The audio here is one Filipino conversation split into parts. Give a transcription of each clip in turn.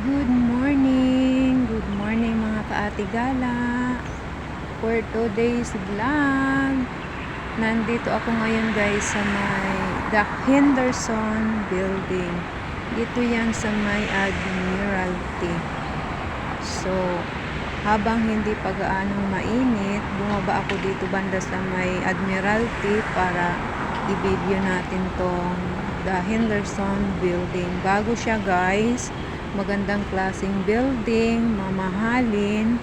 Good morning mga kaati gala. For today's vlog, nandito ako ngayon guys sa may The Henderson Building. Dito yan sa may Admiralty. So, habang hindi pa gaanong mainit, bumaba ako dito banda sa may Admiralty para i-video natin tong The Henderson Building. Bago siya guys, magandang klaseng building, mamahalin.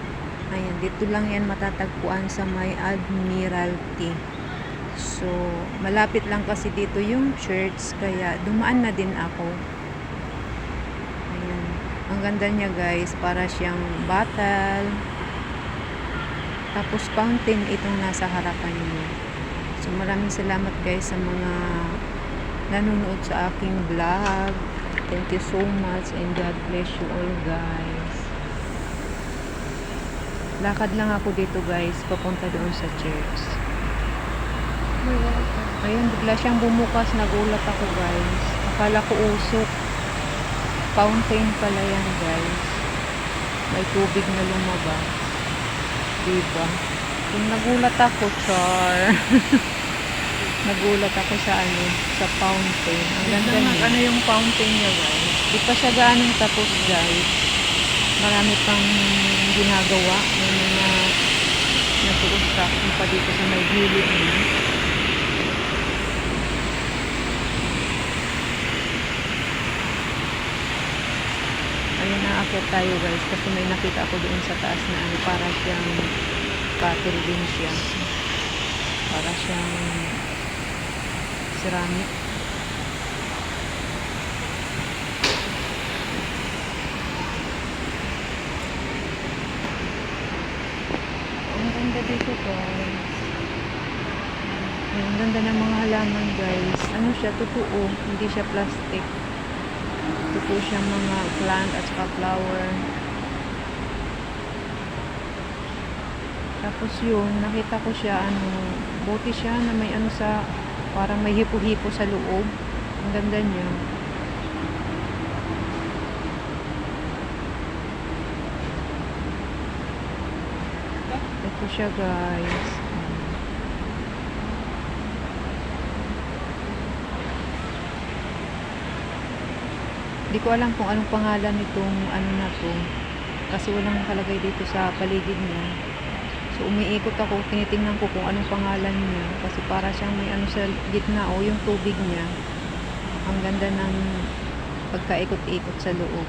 Ayan, dito lang yan matatagpuan sa may Admiralty. So, malapit lang kasi dito yung church, kaya dumaan na din ako. Ayan, ang ganda niya guys, para siyang battle. Tapos fountain itong nasa harapan niyo. So, maraming salamat guys sa mga nanonood sa aking vlog. Thank you so much and God bless you all guys. Lakad lang ako dito guys, papunta doon sa church. Ayun, bigla siyang bumukas, nagulat ako guys. Akala ko usok. Fountain pala yan guys. May tubig na lumabas. Diba? Kung nagulat ako, char. Nagulat ako sa sa fountain. Ang ganda niya. Ano yung fountain niya guys? Di pa siya gaanong tapos guys. Marami pang ginagawa. May mga nag-construction pa dito sa may gilid niya. Ayun, naakyat tayo guys. Kasi may nakita ako doon sa taas na para siyang cattle din siya. Para siyang ceramic. Ang ganda dito guys. Ang ganda ng mga halaman guys. Ano siya? Totoo. Hindi siya plastic. Totoo siya mga plant at saka flower. Tapos yun, nakita ko siya bote siya na may sa parang may hipo-hipo sa loob. Ang ganda niya. Ito siya guys. Hindi ko alam kung anong pangalan nitong na to. Kasi walang nakalagay dito sa paligid niya. So umiikot ako, tinitingnan ko kung anong pangalan niya. Kasi para siyang may sa gitna o yung tubig niya. Ang ganda ng pagkaikot-ikot sa loob.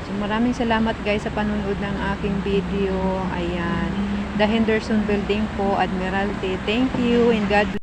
So maraming salamat guys sa panonood ng aking video. Ayan. The Henderson Building po, Admiralty. Thank you and God bless.